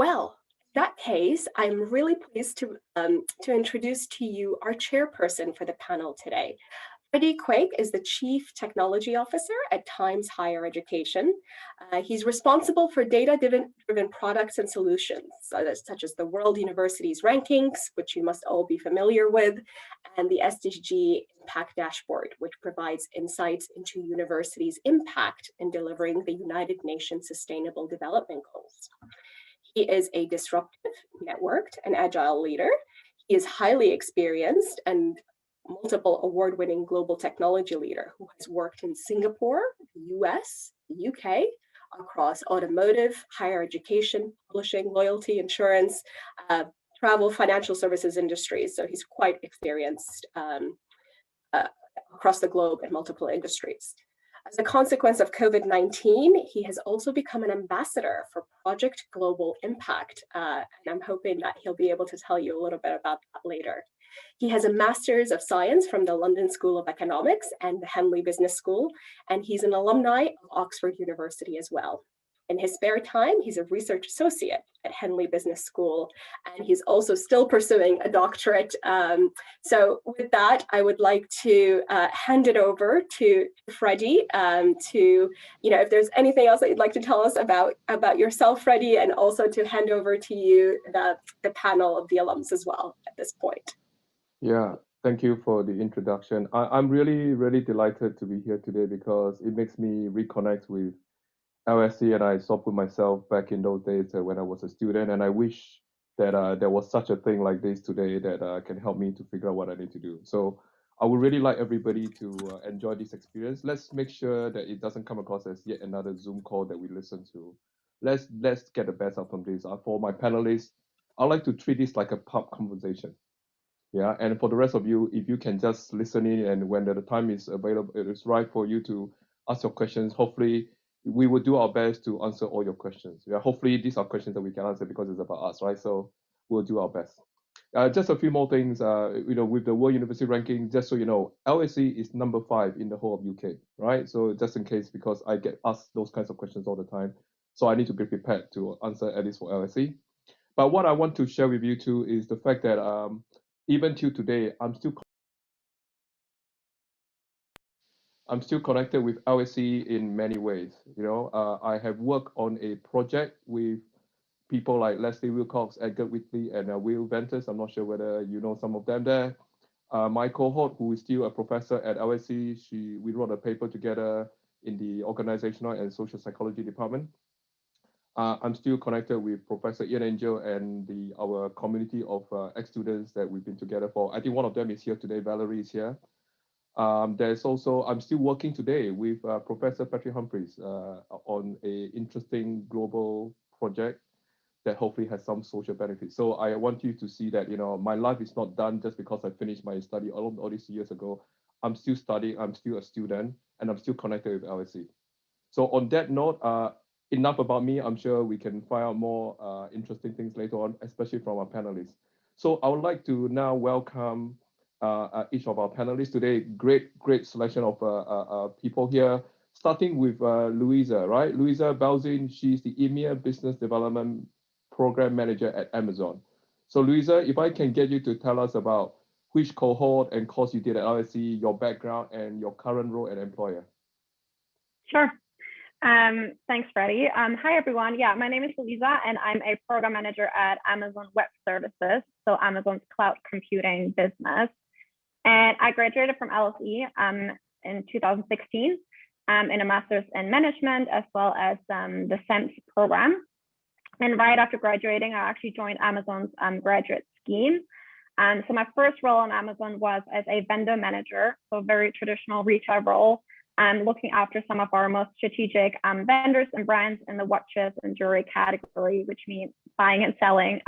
Well, in that case, I'm really pleased to introduce to you our chairperson for the panel today. Freddie Quek is the Chief Technology Officer at Times Higher Education. He's responsible for data-driven products and solutions, such as the World Universities Rankings, which you must all be familiar with, and the SDG Impact Dashboard, which provides insights into universities' impact in delivering the United Nations Sustainable Development Goals. He is a disruptive, networked, and agile leader. He is highly experienced and multiple award-winning global technology leader who has worked in Singapore, the US, the UK, across automotive, higher education, publishing, loyalty, insurance, travel, financial services industries. So he's quite experienced across the globe in multiple industries. As a consequence of COVID-19, he has also become an ambassador for Project Global Impact, and I'm hoping that he'll be able to tell you a little bit about that later. He has a Master's of Science from the London School of Economics and the Henley Business School, and he's an alumni of Oxford University as well. In his spare time, he's a research associate at Henley Business School, and he's also still pursuing a doctorate. So with that, I would like to hand it over to Freddie if there's anything else that you'd like to tell us about yourself, Freddie, and also to hand over to you the panel of the alums as well at this point. Yeah, thank you for the introduction. I'm really, really delighted to be here today because it makes me reconnect with LSE, and I saw for myself back in those days when I was a student, and I wish that there was such a thing like this today that can help me to figure out what I need to do. So I would really like everybody to enjoy this experience. Let's make sure that it doesn't come across as yet another Zoom call that we listen to. Let's get the best out from this. For my panelists, I'd like to treat this like a pub conversation. Yeah, and for the rest of you, if you can just listen in, and when the time is available, it is right for you to ask your questions. Hopefully, we will do our best to answer all your questions. Yeah, hopefully these are questions that we can answer because it's about us, right? So we'll do our best. Just a few more things. With the World University Ranking, just so you know, LSE is number 5 in the whole of UK, right? So just in case, because I get asked those kinds of questions all the time, so I need to be prepared to answer at least for LSE. But what I want to share with you too is the fact that even till today, I'm still connected with LSE in many ways. I have worked on a project with people like Leslie Wilcox, Edgar Whitley, and Will Ventus. I'm not sure whether you know some of them there. My cohort, who is still a professor at LSE, we wrote a paper together in the organizational and social psychology department. I'm still connected with Professor Ian Angel and our community of ex-students that we've been together for. I think one of them is here today. Valerie is here. There's also, I'm still working today with Professor Patrick Humphreys on an interesting global project that hopefully has some social benefits. So I want you to see that, my life is not done just because I finished my study all these years ago. I'm still studying, I'm still a student, and I'm still connected with LSE. So on that note, enough about me. I'm sure we can find out more interesting things later on, especially from our panelists. So I would like to now welcome each of our panelists today. Great selection of people here, starting with Louisa, right? Louisa Balzine, she's the EMEA Business Development Program Manager at Amazon. So Louisa, if I can get you to tell us about which cohort and course you did at LSE, your background, and your current role and employer. Sure. Thanks, Freddie. Hi, everyone. Yeah, my name is Louisa, and I'm a program manager at Amazon Web Services, so Amazon's cloud computing business. And I graduated from LSE in 2016 in a master's in management, as well as the SEMS program. And right after graduating, I actually joined Amazon's graduate scheme. So my first role on Amazon was as a vendor manager, so a very traditional retail role, looking after some of our most strategic vendors and brands in the watches and jewelry category, which means buying and selling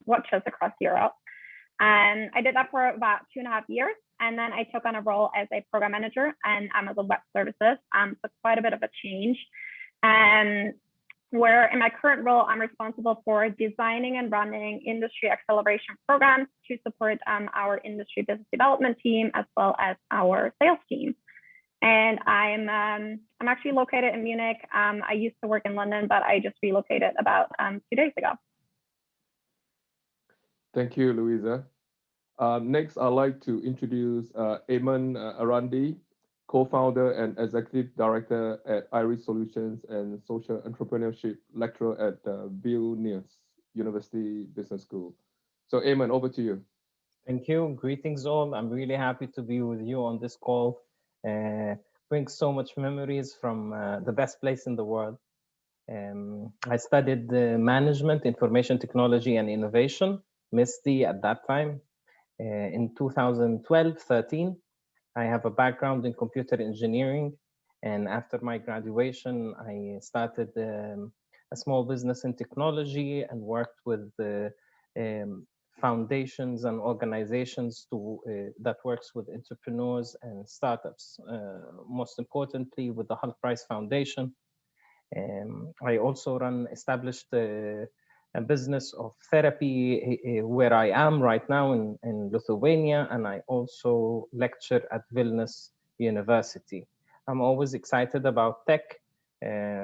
watches across Europe. And I did that for about 2.5 years. And then I took on a role as a program manager in Amazon Web Services. So quite a bit of a change. And where in my current role, I'm responsible for designing and running industry acceleration programs to support our industry business development team, as well as our sales team. And I'm actually located in Munich. I used to work in London, but I just relocated about 2 days ago. Thank you, Louisa. Next, I'd like to introduce Ayman Arandi, co-founder and executive director at Iris Solutions and social entrepreneurship lecturer at Vilnius University Business School. So, Ayman, over to you. Thank you. Greetings all. I'm really happy to be with you on this call. Brings so much memories from the best place in the world. I studied management, information technology and innovation, MISTI at that time. In 2012-13, I have a background in computer engineering. And after my graduation, I started a small business in technology and worked with foundations and organizations that works with entrepreneurs and startups. Most importantly, with the Hull Price Foundation. I also established a business of therapy where I am right now in Lithuania, and I also lecture at Vilnius University. I'm always excited about tech,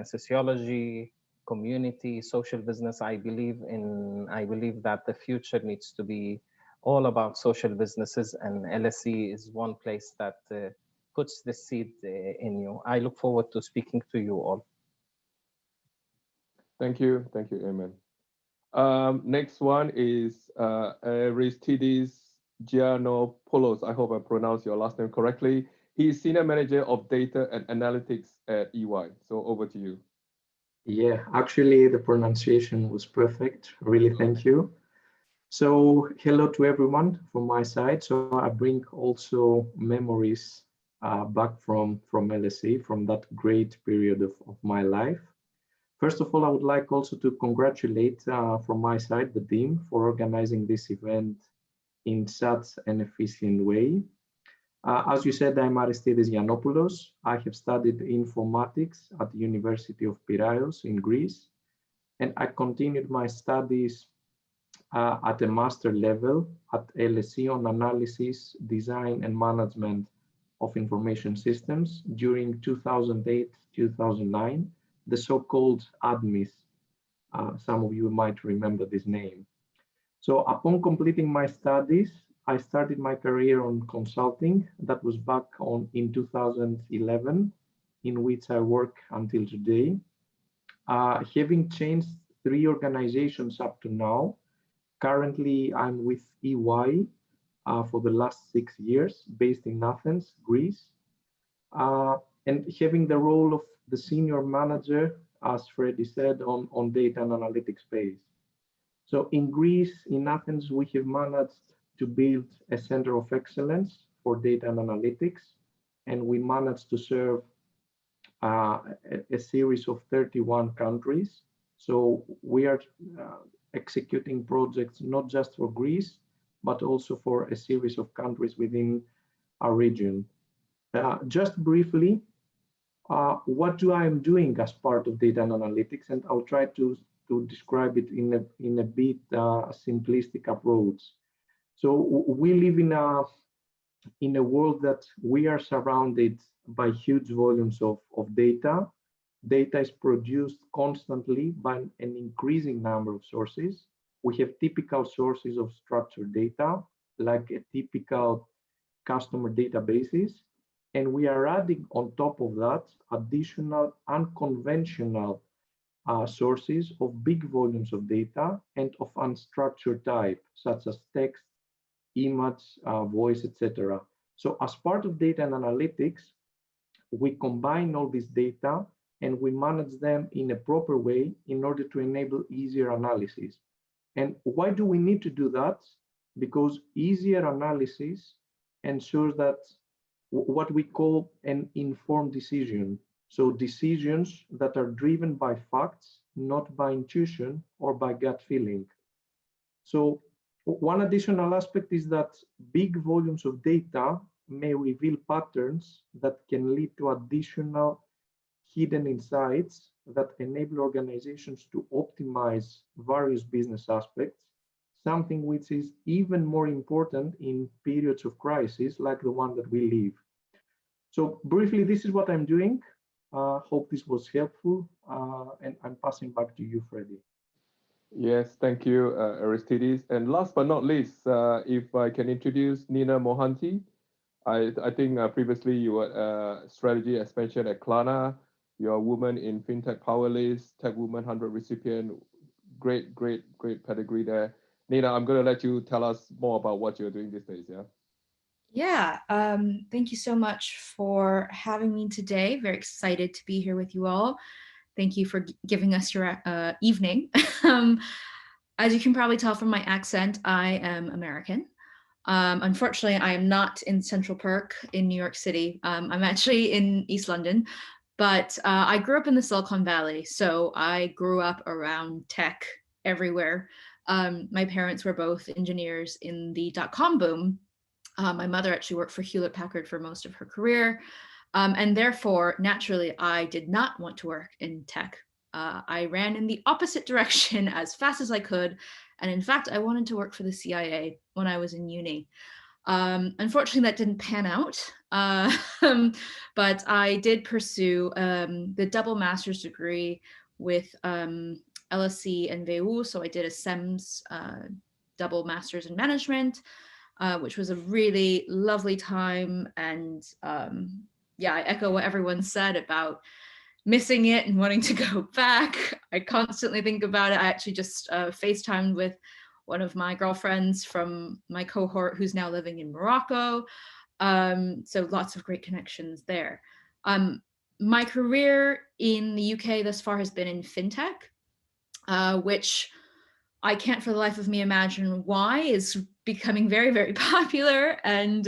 sociology, community, social business. I believe that the future needs to be all about social businesses, and LSE is one place that puts the seed in you. I look forward to speaking to you all. Thank you, Ayman. Next one is Aristidis Giannopoulos. I hope I pronounced your last name correctly. He is Senior Manager of Data and Analytics at EY. So over to you. Yeah, actually the pronunciation was perfect. Really, thank you. So hello to everyone from my side. So I bring also memories back from LSE, from that great period of my life. First of all, I would like also to congratulate from my side the team for organizing this event in such an efficient way. As you said, I'm Aristidis Giannopoulos. I have studied informatics at the University of Piraeus in Greece, and I continued my studies at a master level at LSE on analysis, design, and management of information systems during 2008-2009. The so-called ADMIS. Some of you might remember this name. So upon completing my studies, I started my career on consulting. That was back in 2011, in which I work until today. Having changed 3 organizations up to now, currently I'm with EY for the last 6 years, based in Athens, Greece. And having the role of the senior manager, as Freddie said, on data and analytics space. So in Greece, in Athens, we have managed to build a center of excellence for data and analytics, and we managed to serve a series of 31 countries. So we are executing projects not just for Greece, but also for a series of countries within our region. Just briefly, what I am doing as part of data and analytics, and I'll try to describe it in a bit simplistic approach. So we live in a world that we are surrounded by huge volumes of data. Data is produced constantly by an increasing number of sources. We have typical sources of structured data, like a typical customer databases. And we are adding on top of that additional unconventional sources of big volumes of data and of unstructured type, such as text, image, voice, etc. So as part of data and analytics, we combine all this data and we manage them in a proper way in order to enable easier analysis. And why do we need to do that? Because easier analysis ensures that what we call an informed decision. So decisions that are driven by facts, not by intuition or by gut feeling. So one additional aspect is that big volumes of data may reveal patterns that can lead to additional hidden insights that enable organizations to optimize various business aspects, something which is even more important in periods of crisis like the one that we live. So briefly, this is what I'm doing. Hope this was helpful, and I'm passing back to you, Freddie. Yes, thank you, Aristidis. And last but not least, if I can introduce Nina Mohanty. I think previously you were strategy expansion at Klarna. You're a woman in FinTech Power List, Tech Woman 100 recipient. Great, great, great pedigree there. Nina, I'm going to let you tell us more about what you're doing these days, yeah? Yeah, thank you so much for having me today. Very excited to be here with you all. Thank you for giving us your evening. As you can probably tell from my accent, I am American. Unfortunately, I am not in Central Park in New York City. I'm actually in East London, but I grew up in the Silicon Valley. So I grew up around tech everywhere. My parents were both engineers in the dot-com boom. My mother actually worked for Hewlett Packard for most of her career. And therefore, naturally, I did not want to work in tech. I ran in the opposite direction as fast as I could. And in fact, I wanted to work for the CIA when I was in uni. Unfortunately, that didn't pan out. But I did pursue the double master's degree with LSE and VU. So I did a SEMS double master's in management, which was a really lovely time. And yeah, I echo what everyone said about missing it and wanting to go back. I constantly think about it. I actually just FaceTimed with one of my girlfriends from my cohort who's now living in Morocco. So lots of great connections there. My career in the UK thus far has been in fintech, which I can't for the life of me imagine why is becoming very, very popular, and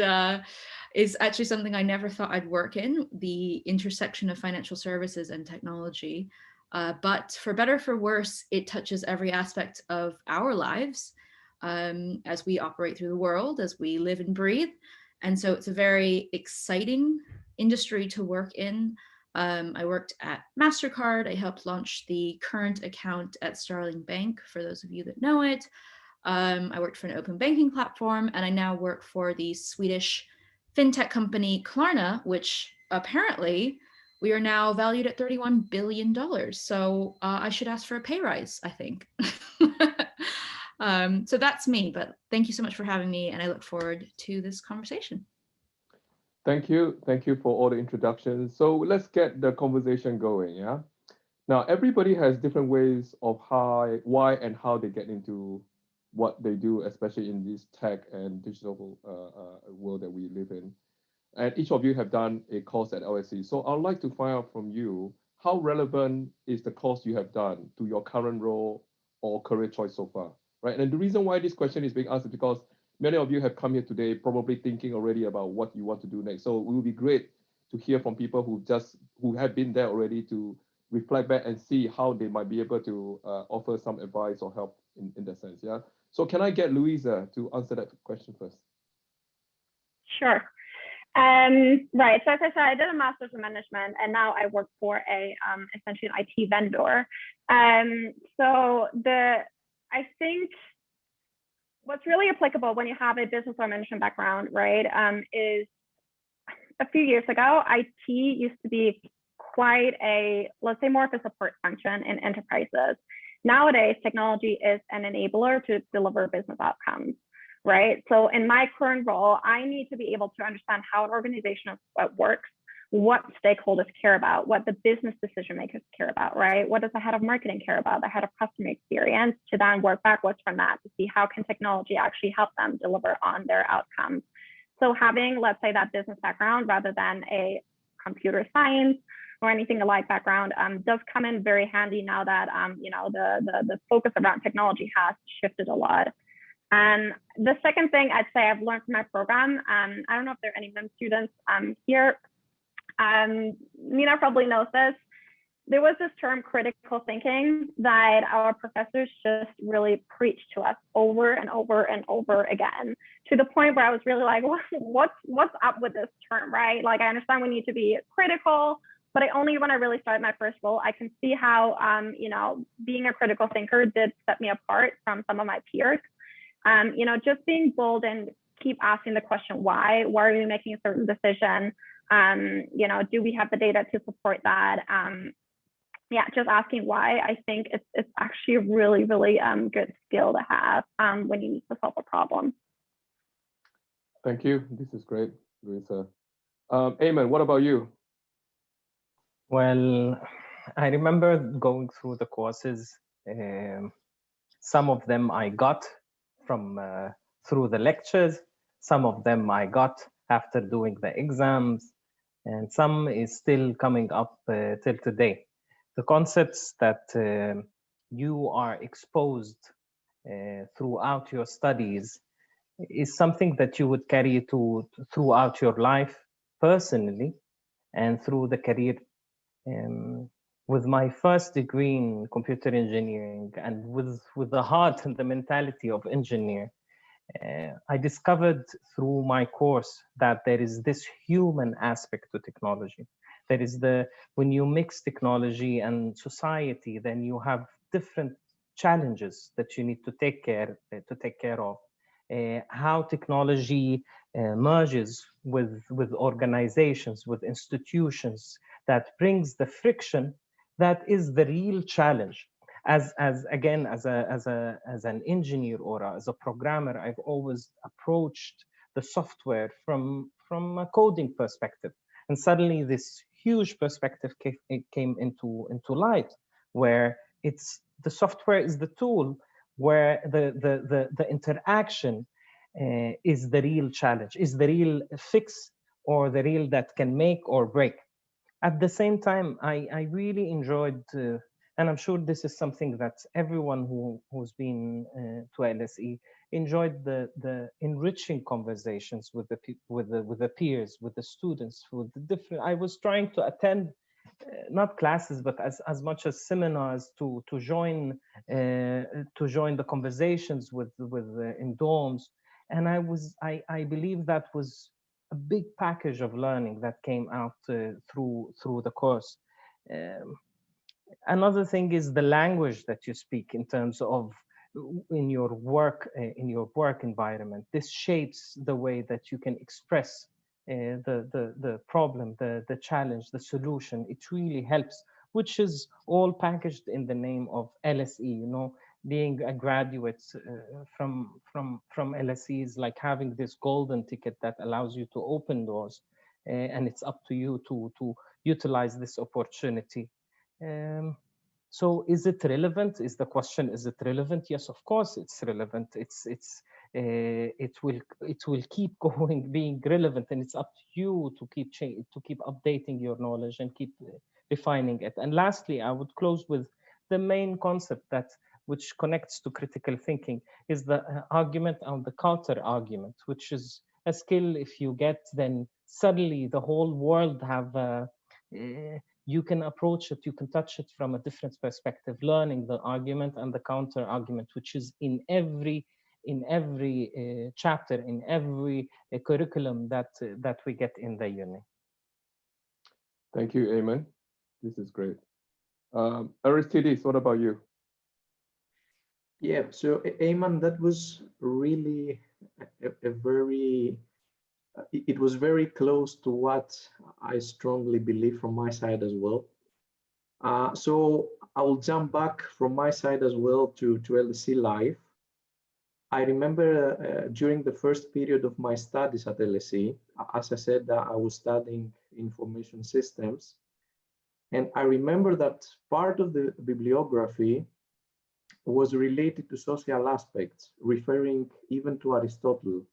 is actually something I never thought I'd work in, the intersection of financial services and technology. But for better or for worse, it touches every aspect of our lives as we operate through the world, as we live and breathe. And so it's a very exciting industry to work in. I worked at MasterCard. I helped launch the current account at Starling Bank, for those of you that know it. I worked for an open banking platform, and I now work for the Swedish fintech company Klarna, which apparently we are now valued at $31 billion. So I should ask for a pay rise, I think. So that's me, but thank you so much for having me, and I look forward to this conversation. Thank you. Thank you for all the introductions. So let's get the conversation going, yeah? Now, everybody has different ways of why and how they get into what they do, especially in this tech and digital world that we live in. And each of you have done a course at LSE. So I'd like to find out from you, how relevant is the course you have done to your current role or career choice so far, right? And the reason why this question is being asked is because many of you have come here today probably thinking already about what you want to do next. So it will be great to hear from people who have been there already, to reflect back and see how they might be able to offer some advice or help in that sense, yeah? So can I get Louisa to answer that question first? Sure. Right. So as I said, I did a master's in management, and now I work for essentially an IT vendor. I think what's really applicable when you have a business or management background, right, is a few years ago, IT used to be quite let's say more of a support function in enterprises. Nowadays, technology is an enabler to deliver business outcomes. Right. So in my current role, I need to be able to understand how an organization works, what stakeholders care about, what the business decision makers care about, right? What does the head of marketing care about, the head of customer experience, to then work backwards from that to see how can technology actually help them deliver on their outcomes. So having, let's say, that business background rather than a computer science or anything alike background does come in very handy now that the focus around technology has shifted a lot. And the second thing I'd say I've learned from my program, I don't know if there are any MIM students here. Nina probably knows this. There was this term critical thinking that our professors just really preached to us over and over and over again, to the point where I was really like, what's up with this term, right? Like, I understand we need to be critical, but only when I really started my first role, I can see how, being a critical thinker did set me apart from some of my peers. Just being bold and keep asking the question, why are we making a certain decision? Do we have the data to support that? yeah, just asking why. I think it's actually a really, really good skill to have when you need to solve a problem. Thank you. This is great, Louisa. Ayman, what about you? Well, I remember going through the courses. Some of them I got from through the lectures. Some of them I got after doing the exams, and some is still coming up till today. The concepts that you are exposed throughout your studies is something that you would carry throughout your life personally and through the career. With my first degree in computer engineering and with the heart and the mentality of engineer, I discovered through my course that there is this human aspect to technology. There is when you mix technology and society, then you have different challenges that you need to take care of. How technology merges with organizations, with institutions, that brings the friction that is the real challenge. As an engineer or as a programmer, I've always approached the software from a coding perspective, and suddenly this huge perspective came into light, where it's the software is the tool, where the interaction is the real challenge, is the real fix, or the real that can make or break. At the same time, I really enjoyed, and I'm sure this is something that everyone who's been to LSE enjoyed, the enriching conversations with the peers, with the students, with the different. I was trying to attend not classes, but as much as seminars to join the conversations with in dorms, and I believe that was a big package of learning that came out through the course. Another thing is the language that you speak in terms of in your work environment. This shapes the way that you can express the problem, the challenge, the solution. It really helps, which is all packaged in the name of LSE. You know, being a graduate from LSE is like having this golden ticket that allows you to open doors, and it's up to you to utilize this opportunity. So is it relevant? Is the question, is it relevant? Yes, of course it's relevant. It will keep going, being relevant, and it's up to you to keep updating your knowledge and keep refining it. And lastly, I would close with the main concept which connects to critical thinking is the argument and the counter argument, which is a skill. If you get, then suddenly the whole world have you can approach it, you can touch it from a different perspective, learning the argument and the counter argument, which is in every chapter, in every curriculum that we get in the uni. Thank you, Ayman. This is great. Aristidis, what about you? Yeah, so Ayman, that was really a very, it was very close to what I strongly believe from my side as well. So I will jump back from my side as well to LSE life. I remember during the first period of my studies at LSE, as I said, I was studying information systems. And I remember that part of the bibliography was related to social aspects, referring even to Aristotle.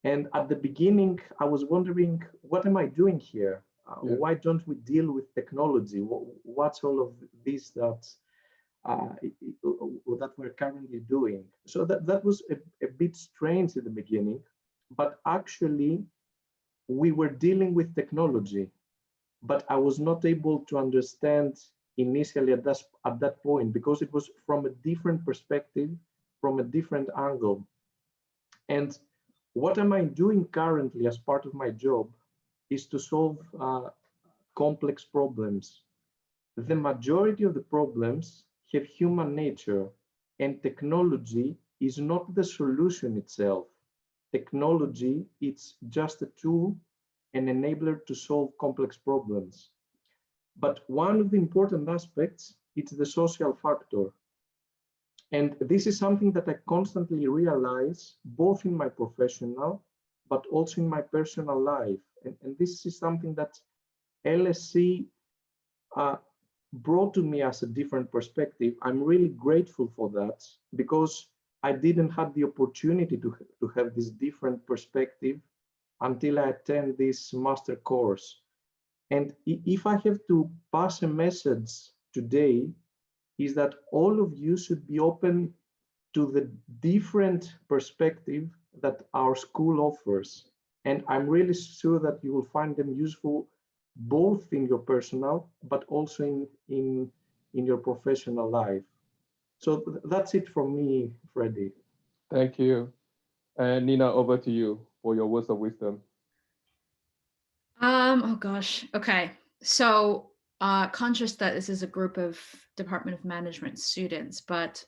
And at the beginning, I was wondering, what am I doing here? Why don't we deal with technology? What's all of this that we're currently doing? So that was a bit strange in the beginning, but actually we were dealing with technology, but I was not able to understand initially at that point, because it was from a different perspective, from a different angle. And what am I doing currently as part of my job is to solve complex problems. The majority of the problems have human nature, and technology is not the solution itself. Technology, it's just a tool, an enabler to solve complex problems. But one of the important aspects, it's the social factor. And this is something that I constantly realize, both in my professional, but also in my personal life. And this is something that LSE brought to me as a different perspective. I'm really grateful for that, because I didn't have the opportunity to have this different perspective until I attend this master course. And if I have to pass a message today, is that all of you should be open to the different perspective that our school offers. And I'm really sure that you will find them useful both in your personal, but also in your professional life. So that's it from me, Freddie. Thank you. And Nina, over to you for your words of wisdom. Oh gosh. Okay. So conscious that this is a group of Department of Management students, but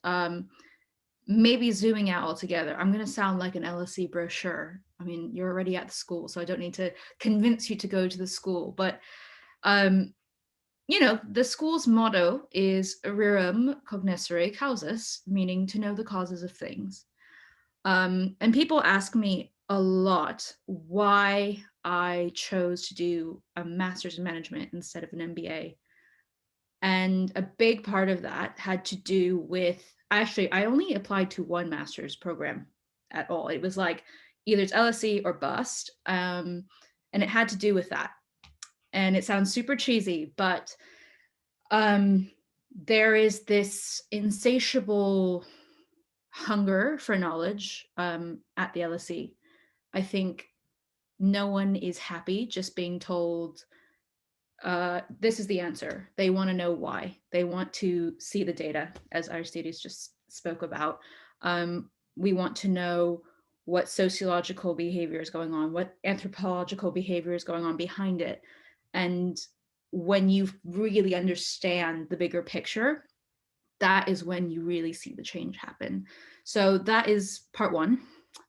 maybe zooming out altogether. I'm going to sound like an LSE brochure. I mean, you're already at the school, so I don't need to convince you to go to the school. But you know, the school's motto is rerum cognoscere causas, meaning to know the causes of things. And people ask me a lot why I chose to do a master's in management instead of an MBA. And a big part of that had to do with, actually, I only applied to one master's program at all. It was like either it's LSE or bust. And it had to do with that. And it sounds super cheesy, but there is this insatiable hunger for knowledge at the LSE. I think no one is happy just being told, this is the answer. They want to know why. They want to see the data, as Aristidis just spoke about. We want to know what sociological behavior is going on, what anthropological behavior is going on behind it. And when you really understand the bigger picture, that is when you really see the change happen. So that is part one.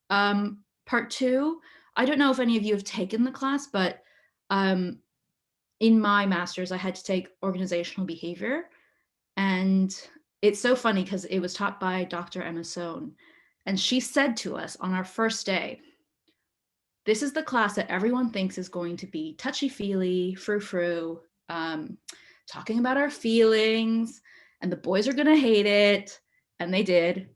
Part two, I don't know if any of you have taken the class, but in my master's, I had to take organizational behavior. And it's so funny because it was taught by Dr. Emma Sohn. And she said to us on our first day, this is the class that everyone thinks is going to be touchy-feely, frou-frou, talking about our feelings, and the boys are going to hate it. And they did.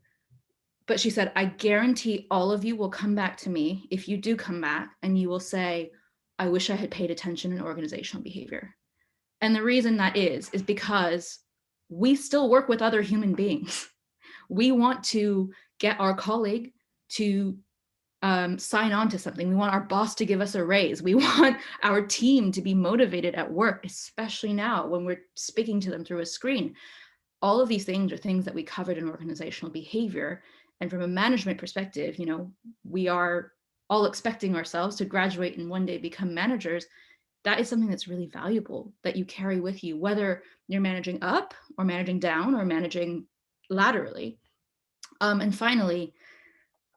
But she said, I guarantee all of you will come back to me if you do come back, and you will say, I wish I had paid attention in organizational behavior. And the reason that is because we still work with other human beings. We want to get our colleague to sign on to something. We want our boss to give us a raise. We want our team to be motivated at work, especially now when we're speaking to them through a screen. All of these things are things that we covered in organizational behavior. And from a management perspective, you know, we are all expecting ourselves to graduate and one day become managers. That is something that's really valuable that you carry with you, whether you're managing up or managing down or managing laterally. And finally,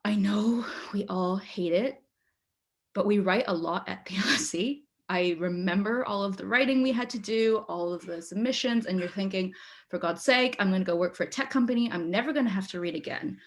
I know we all hate it, but we write a lot at the LSE. I remember all of the writing we had to do, all of the submissions, and you're thinking, for God's sake, I'm going to go work for a tech company. I'm never going to have to read again.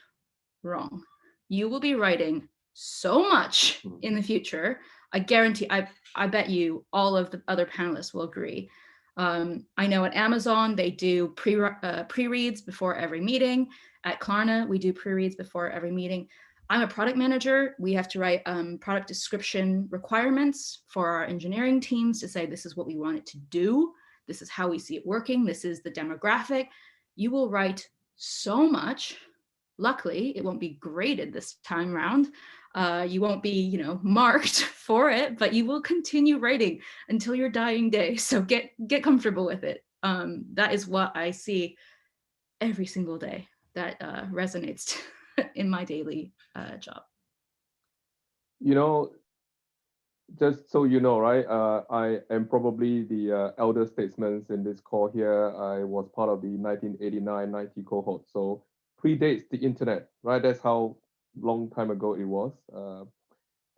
Wrong. You will be writing so much in the future. I guarantee, I bet you all of the other panelists will agree. I know at Amazon, they do pre-reads before every meeting. At Klarna, we do pre-reads before every meeting. I'm a product manager. We have to write product description requirements for our engineering teams to say, this is what we want it to do. This is how we see it working. This is the demographic. You will write so much. Luckily, it won't be graded this time around. You won't be, you know, marked for it, but you will continue writing until your dying day. So get comfortable with it. That is what I see every single day that resonates in my daily job. You know, just so you know, right, I am probably the elder statesman in this call here. I was part of the 1989-90 cohort, so predates the internet, right? That's how long time ago it was.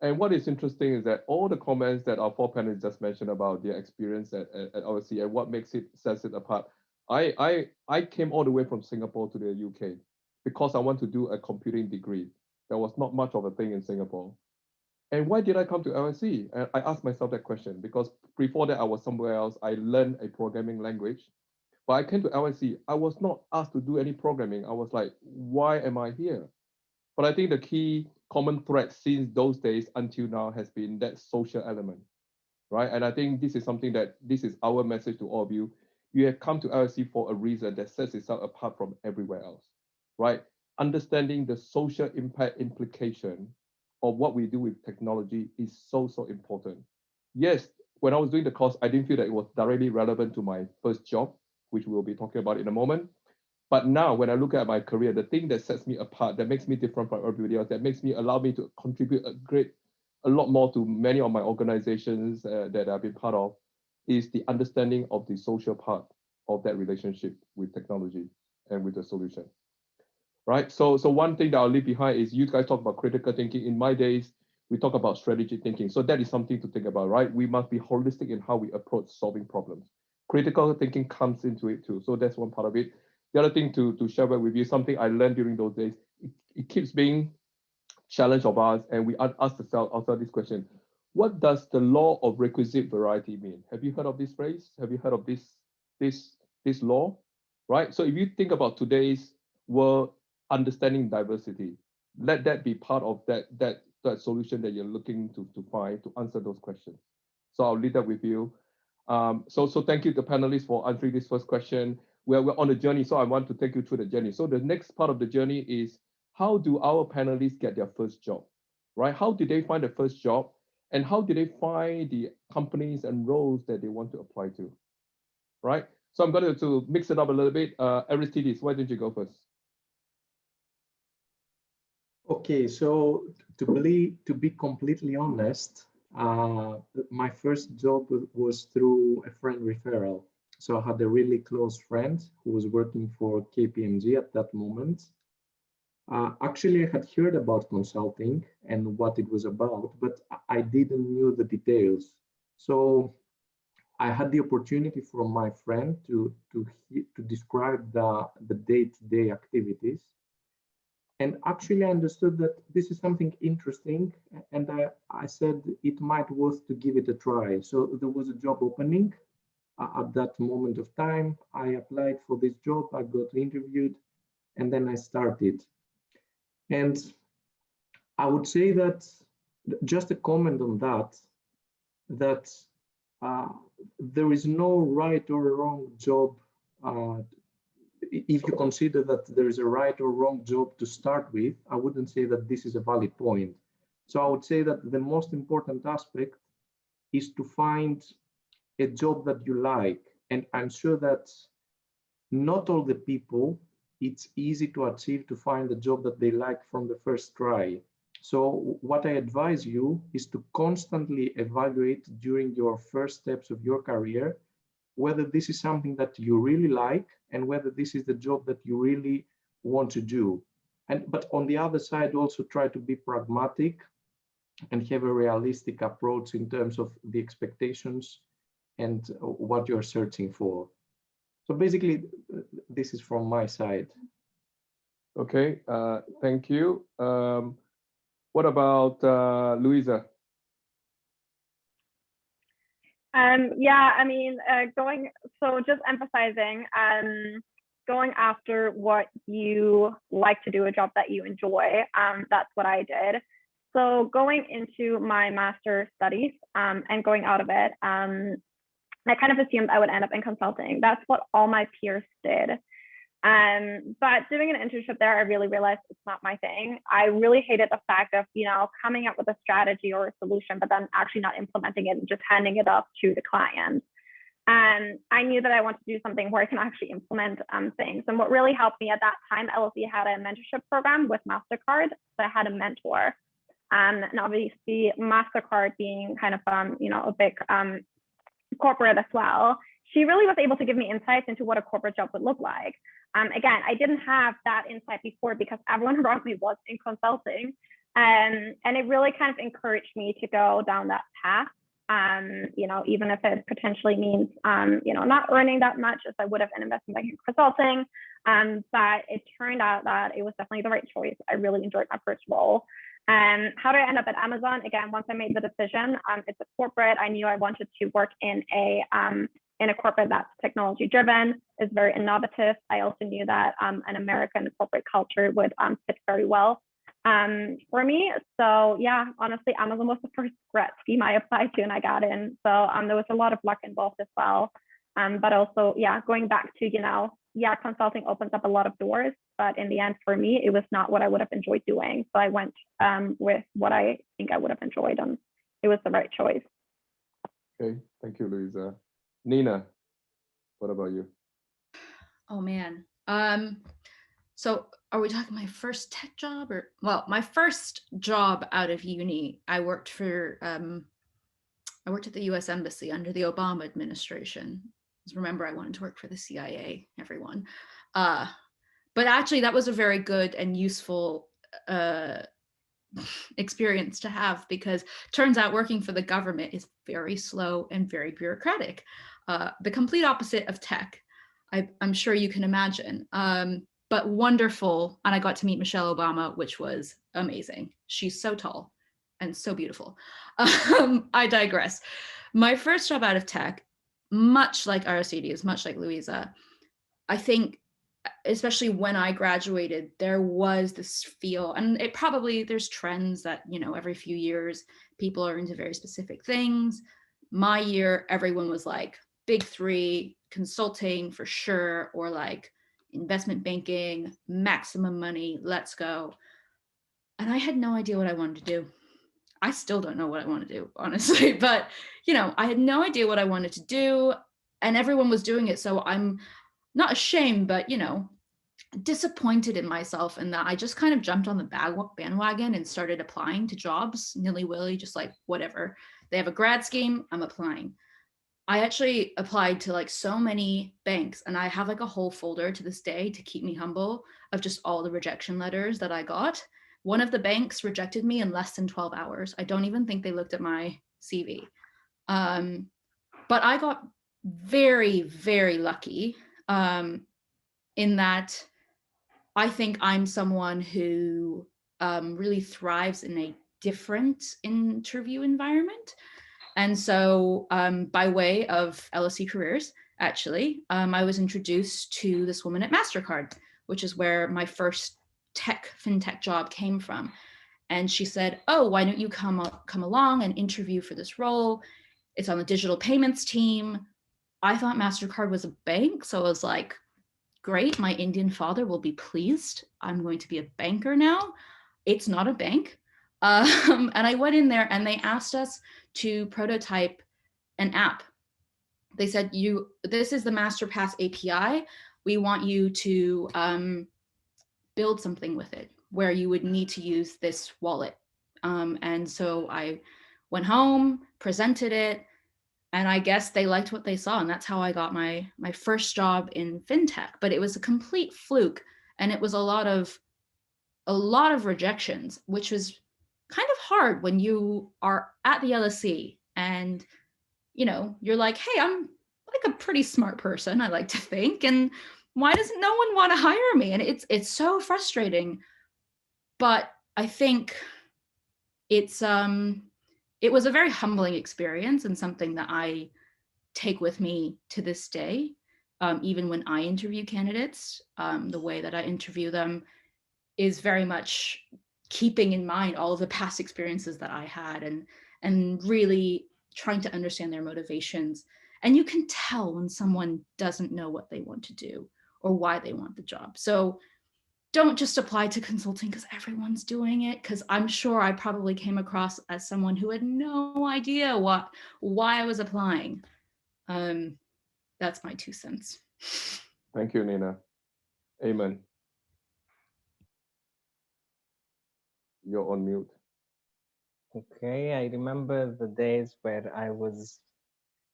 And what is interesting is that all the comments that our four panelists just mentioned about their experience at LSE and what makes it sets it apart. I came all the way from Singapore to the UK because I want to do a computing degree. There was not much of a thing in Singapore. And why did I come to LSE? And I asked myself that question because before that I was somewhere else. I learned a programming language, but I came to LSE. I was not asked to do any programming. I was like, why am I here? But I think the key common thread since those days until now has been that social element, right? And I think this is something that this is our message to all of you. You have come to LSE for a reason that sets itself apart from everywhere else, right? Understanding the social impact implication of what we do with technology is so, so important. Yes, when I was doing the course, I didn't feel that it was directly relevant to my first job, which we'll be talking about in a moment. But now when I look at my career, the thing that sets me apart, that makes me different from everybody else, that makes me allow me to contribute a lot more to many of my organizations that I've been part of, is the understanding of the social part of that relationship with technology and with the solution, right? So one thing that I'll leave behind is you guys talk about critical thinking. In my days, we talk about strategic thinking. So that is something to think about, right? We must be holistic in how we approach solving problems. Critical thinking comes into it too. So that's one part of it. The other thing to share with you, something I learned during those days, it keeps being challenge of ours, and we ask ourselves this question: what does the law of requisite variety mean? Have you heard of this phrase? Have you heard of this law? Right. So if you think about today's world, understanding diversity, let that be part of that solution that you're looking to find to answer those questions. So I'll leave that with you. So thank you to the panelists for answering this first question. We're on a journey, so I want to take you through the journey. So the next part of the journey is, how do our panelists get their first job, right? How did they find the first job? And how did they find the companies and roles that they want to apply to, right? So I'm going to mix it up a little bit. Aristidis, why don't you go first? Okay, so to be completely honest, my first job was through a friend referral. So I had a really close friend who was working for KPMG at that moment. Actually, I had heard about consulting and what it was about, but I didn't know the details. So I had the opportunity from my friend to describe the day-to-day activities. And actually, I understood that this is something interesting, and I said it might worth to give it a try. So there was a job opening at that moment of time. I applied for this job, I got interviewed, and then I started. And I would say that, just a comment on that there is no right or wrong job. If you consider that there is a right or wrong job to start with, I wouldn't say that this is a valid point. So I would say that the most important aspect is to find a job that you like. And I'm sure that not all the people, it's easy to achieve to find the job that they like from the first try. So what I advise you is to constantly evaluate during your first steps of your career whether this is something that you really like and whether this is the job that you really want to do. But on the other side, also try to be pragmatic and have a realistic approach in terms of the expectations and what you're searching for. So basically, this is from my side. Okay, thank you. What about Louisa? Yeah, I mean, just emphasizing, going after what you like to do, a job that you enjoy. That's what I did. So going into my master's studies and going out of it, I kind of assumed I would end up in consulting. That's what all my peers did. But doing an internship there, I really realized it's not my thing. I really hated the fact of, coming up with a strategy or a solution, but then actually not implementing it and just handing it off to the client. And I knew that I wanted to do something where I can actually implement things. And what really helped me at that time, LSE had a mentorship program with MasterCard. So I had a mentor. And obviously MasterCard being kind of, a big corporate as well, she really was able to give me insights into what a corporate job would look like. Again, I didn't have that insight before because everyone around me was in consulting. And it really kind of encouraged me to go down that path. Even if it potentially means, not earning that much as I would have in investment banking consulting. But it turned out that it was definitely the right choice. I really enjoyed my first role. How did I end up at Amazon? Again, once I made the decision, it's a corporate. I knew I wanted to work in a corporate that's technology driven, is very innovative. I also knew that an American corporate culture would fit very well for me. So yeah, honestly, Amazon was the first grad scheme I applied to and I got in. So there was a lot of luck involved as well. But also, yeah, going back to, consulting opens up a lot of doors, but in the end for me, it was not what I would have enjoyed doing. So I went with what I think I would have enjoyed, and it was the right choice. Okay, thank you, Louisa. Nina, what about you? Oh man. So are we talking my first tech job or, well, my first job out of uni, I worked at the US Embassy under the Obama administration. Remember, I wanted to work for the CIA, everyone. But actually that was a very good and useful experience to have, because turns out working for the government is very slow and very bureaucratic. The complete opposite of tech, I'm sure you can imagine. But wonderful. And I got to meet Michelle Obama, which was amazing. She's so tall and so beautiful. I digress. My first job out of tech, much like Aristidis, much like Louisa, I think, especially when I graduated, there was this feel, and there's trends that, every few years people are into very specific things. My year, everyone was like big three, consulting for sure, or like investment banking, maximum money, let's go. And I had no idea what I wanted to do. I still don't know what I want to do, honestly, but I had no idea what I wanted to do, and everyone was doing it. So I'm not ashamed, but disappointed in myself, and that I just kind of jumped on the bandwagon and started applying to jobs nilly-willy, just like whatever. They have a grad scheme, I'm applying. I actually applied to like so many banks, and I have like a whole folder to this day to keep me humble of just all the rejection letters that I got. One of the banks rejected me in less than 12 hours. I don't even think they looked at my CV. But I got very, very lucky in that I think I'm someone who really thrives in a different interview environment. And so by way of LSE careers, actually, I was introduced to this woman at MasterCard, which is where my first fintech job came from. And she said, oh, why don't you come along and interview for this role? It's on the digital payments team. I thought MasterCard was a bank. So I was like, great, my Indian father will be pleased. I'm going to be a banker now. It's not a bank. And I went in there and they asked us to prototype an app. They said, this is the MasterPass API. We want you to build something with it where you would need to use this wallet. And so I went home, presented it, and I guess they liked what they saw. And that's how I got my first job in fintech. But it was a complete fluke. And it was a lot of rejections, which was kind of hard when you are at the LSE and, you're like, hey, I'm like a pretty smart person, I like to think. And why doesn't no one want to hire me? And it's so frustrating. But I think it was a very humbling experience, and something that I take with me to this day. Even when I interview candidates, the way that I interview them is very much keeping in mind all of the past experiences that I had, and really trying to understand their motivations. And you can tell when someone doesn't know what they want to do or why they want the job. So don't just apply to consulting because everyone's doing it, because I'm sure I probably came across as someone who had no idea why I was applying. That's my 2 cents. Thank you, Nina. Ayman, you're on mute. Okay, I remember the days where I was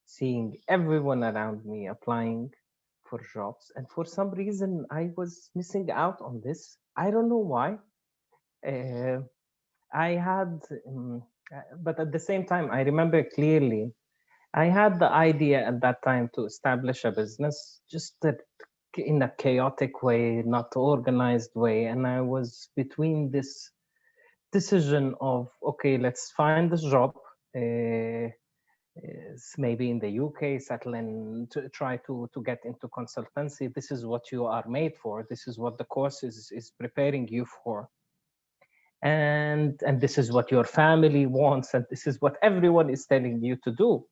seeing everyone around me applying for jobs, and for some reason I was missing out on this. I don't know why. I had, but at the same time, I remember clearly, I had the idea at that time to establish a business, just that in a chaotic way, not organized way. And I was between this decision of, okay, let's find this job, maybe in the UK, settle in, to try to get into consultancy. This is what you are made for. This is what the course is preparing you for. And this is what your family wants, and this is what everyone is telling you to do.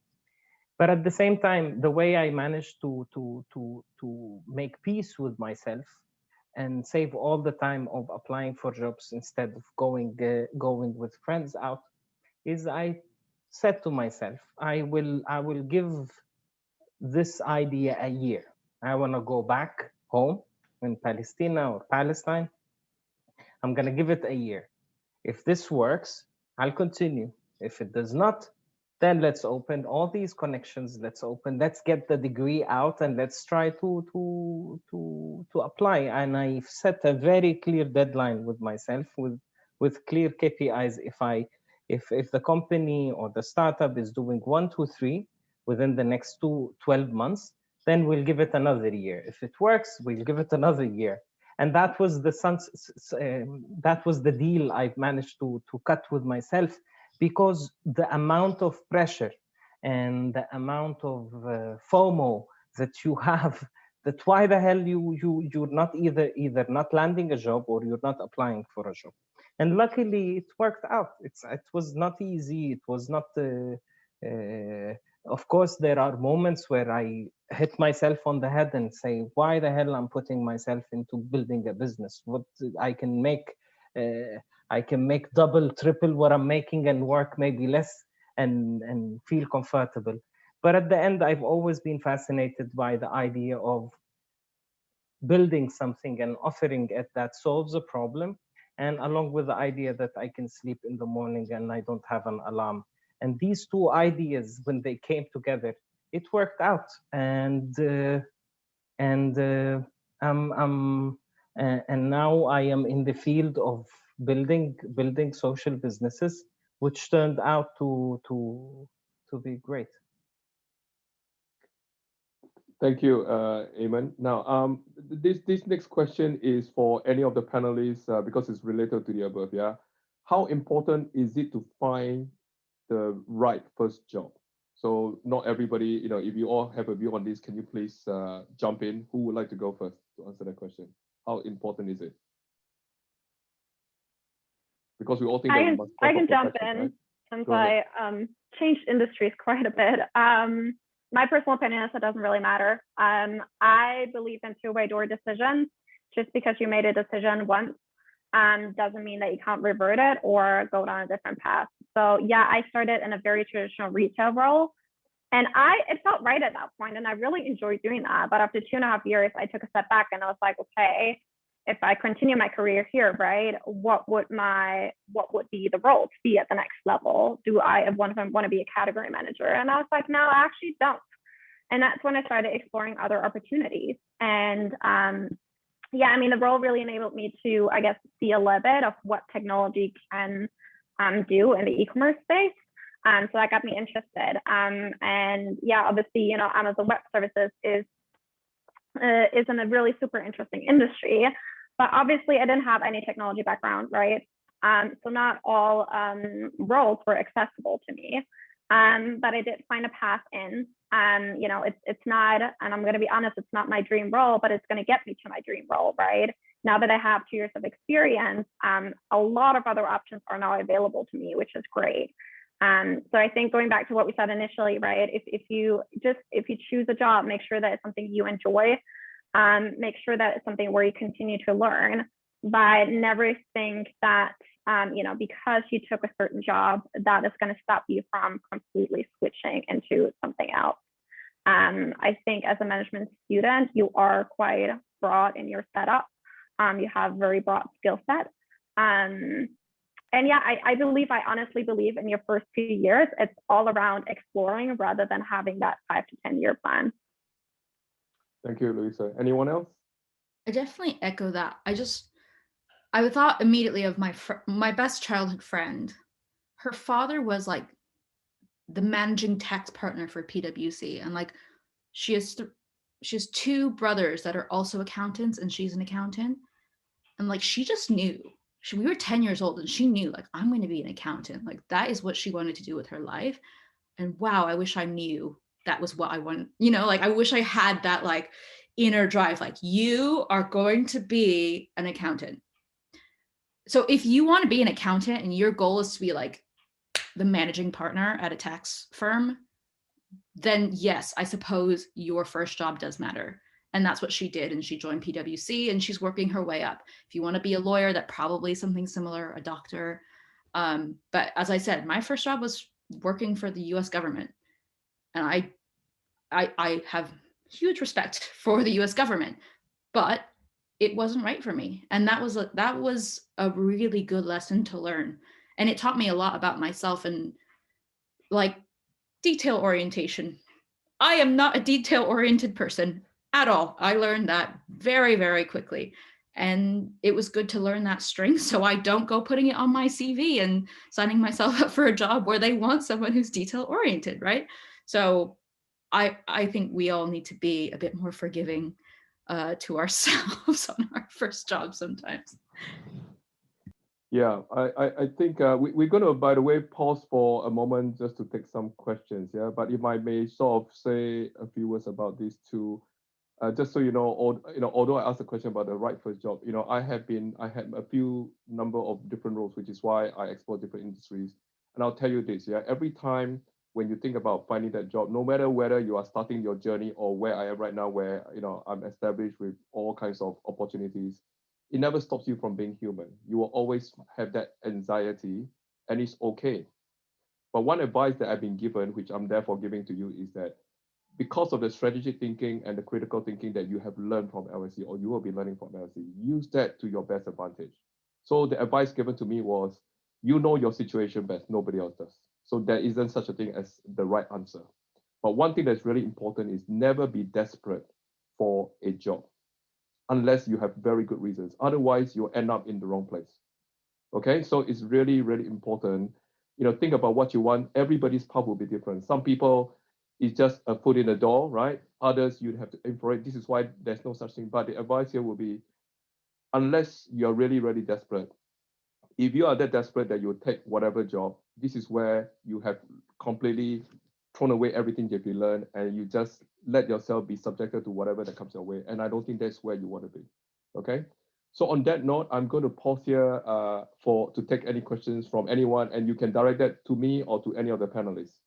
But at the same time, the way I managed to make peace with myself and save all the time of applying for jobs instead of going with friends out is I said to myself, I will give this idea a year. I want to go back home in Palestine or Palestine. I'm going to give it a year. If this works, I'll continue. If it does not, then let's open all these connections. Let's get the degree out, and let's try to apply. And I've set a very clear deadline with myself, with clear KPIs. If the company or the startup is doing 1, 2, 3 within the next 12 months, then we'll give it another year. If it works, we'll give it another year. And that was the deal I've managed to cut with myself, because the amount of pressure and the amount of FOMO that you have, that why the hell you're not either not landing a job or you're not applying for a job. And luckily it worked out. It was not easy. It was not. Of course, there are moments where I hit myself on the head and say, why the hell I'm putting myself into building a business? What I can make double, triple what I'm making and work maybe less and feel comfortable. But at the end, I've always been fascinated by the idea of building something and offering it that solves a problem, and along with the idea that I can sleep in the morning and I don't have an alarm. And these two ideas, when they came together, it worked out. And now I am in the field of building social businesses, which turned out to be great. Thank you, Ayman. Now, this next question is for any of the panelists because it's related to the above. Yeah, how important is it to find the right first job? So not everybody, if you all have a view on this, can you please jump in? Who would like to go first to answer that question? How important is it? Because we all think that I can jump in, right? Since I changed industries quite a bit. My personal opinion is it doesn't really matter. I believe in two-way door decisions. Just because you made a decision once doesn't mean that you can't revert it or go down a different path. So yeah, I started in a very traditional retail role, and it felt right at that point, and I really enjoyed doing that. But after 2.5 years, I took a step back and I was like, okay, if I continue my career here, right, what would be the role to be at the next level? Do I want to be a category manager? And I was like, no, I actually don't. And that's when I started exploring other opportunities. And yeah, I mean, the role really enabled me to, I guess, see a little bit of what technology can do in the e-commerce space. So that got me interested. And yeah, obviously, Amazon Web Services is in a really super interesting industry. But obviously, I didn't have any technology background, right? So not all roles were accessible to me. But I did find a path in. It's not, and I'm going to be honest, it's not my dream role, but it's going to get me to my dream role, right? Now that I have 2 years of experience, a lot of other options are now available to me, which is great. So I think going back to what we said initially, right? If you choose a job, make sure that it's something you enjoy. Make sure that it's something where you continue to learn, but never think that, because you took a certain job, that is going to stop you from completely switching into something else. I think as a management student, you are quite broad in your setup. You have very broad skill set. And yeah, I honestly believe in your first few years, it's all around exploring rather than having that 5 to 10 year plan. Thank you, Louisa. Anyone else? I definitely echo that. I thought immediately of my best childhood friend. Her father was like the managing tax partner for PwC, and like she has 2 brothers that are also accountants, and she's an accountant. And like she just knew. We were 10 years old, and she knew, like, I'm going to be an accountant. Like that is what she wanted to do with her life. And wow, I wish I knew that was what I want. You know, like I wish I had that like inner drive. Like, you are going to be an accountant. So if you want to be an accountant and your goal is to be like the managing partner at a tax firm, then yes, I suppose your first job does matter. And that's what she did. And she joined PwC, and she's working her way up. If you want to be a lawyer, that probably something similar, a doctor. But as I said, my first job was working for the US government. And I have huge respect for the US government, but it wasn't right for me. And that was a really good lesson to learn. And it taught me a lot about myself and like detail orientation. I am not a detail oriented person at all. I learned that very, very quickly. And it was good to learn that strength so I don't go putting it on my CV and signing myself up for a job where they want someone who's detail oriented, right? So I think we all need to be a bit more forgiving to ourselves on our first job sometimes. Yeah, I think we're going to, by the way, pause for a moment just to take some questions. Yeah, but if I may sort of say a few words about these two, just so you know, although I asked a question about the right first job, I had a few number of different roles, which is why I explore different industries. And I'll tell you this, yeah, every time when you think about finding that job, no matter whether you are starting your journey or where I am right now, where I'm established with all kinds of opportunities, it never stops you from being human. You will always have that anxiety, and it's okay. But one advice that I've been given, which I'm therefore giving to you, is that because of the strategic thinking and the critical thinking that you have learned from LSE, or you will be learning from LSE, use that to your best advantage. So the advice given to me was, you know your situation best, nobody else does. So there isn't such a thing as the right answer. But one thing that's really important is never be desperate for a job unless you have very good reasons. Otherwise, you'll end up in the wrong place. Okay, so it's really, really important. Think about what you want. Everybody's path will be different. Some people, it's just a foot in the door, right? Others, you'd have to aim for it. This is why there's no such thing. But the advice here will be, unless you're really, really desperate, if you are that desperate that you'll take whatever job, this is where you have completely thrown away everything that you learned, and you just let yourself be subjected to whatever that comes your way. And I don't think that's where you want to be. Okay. So on that note, I'm going to pause here to take any questions from anyone, and you can direct that to me or to any of the panelists.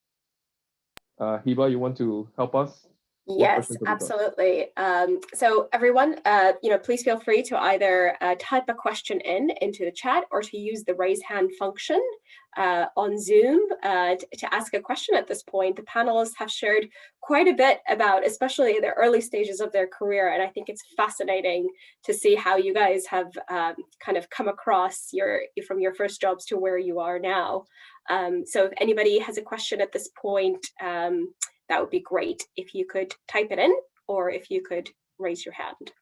Hiba, you want to help us? Yes, absolutely. So everyone, please feel free to either type a question into the chat or to use the raise hand function on Zoom to ask a question at this point. The panelists have shared quite a bit about, especially the early stages of their career, and I think it's fascinating to see how you guys have kind of come across from your first jobs to where you are now. So if anybody has a question at this point, that would be great if you could type it in or if you could raise your hand.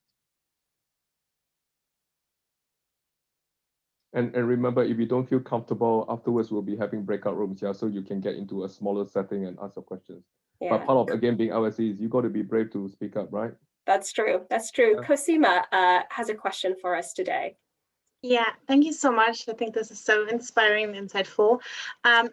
And remember, if you don't feel comfortable, afterwards we'll be having breakout rooms, yeah, so you can get into a smaller setting and ask your questions. Yeah. But part of, again, being LSE is you got to be brave to speak up, right? That's true. That's true. Yeah. Cosima has a question for us today. Yeah, thank you so much. I think this is so inspiring and insightful.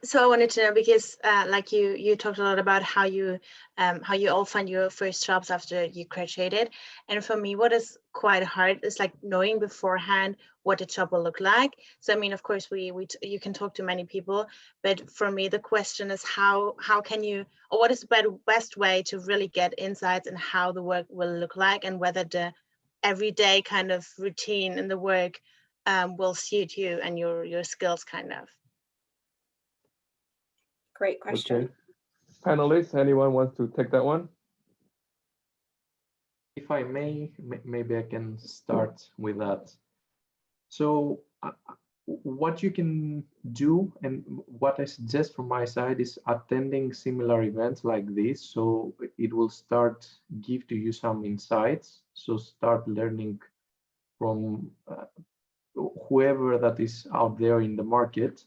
So I wanted to know, because like you talked a lot about how you all find your first jobs after you graduated. And for me, what is quite hard is like knowing beforehand what a job will look like. So I mean, of course, you can talk to many people, but for me, the question is how can you, or what is the best way to really get insights in how the work will look like, and whether the everyday kind of routine in the work will suit you and your skills, kind of. Great question. Okay. Panelists, anyone wants to take that one? If I may, maybe I can start with that. So what you can do, and what I suggest from my side, is attending similar events like this. So it will give to you some insights. So start learning from whoever that is out there in the market.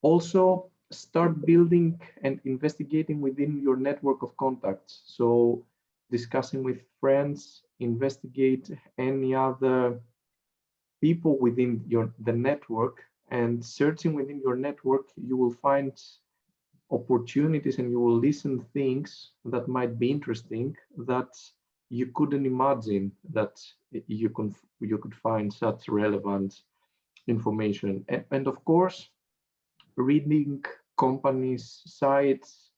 Also, start building and investigating within your network of contacts. So discussing with friends, investigate any other people within the network, and searching within your network, you will find opportunities and you will listen things that might be interesting that you couldn't imagine that you could find such relevant information. And of course, reading companies' sites,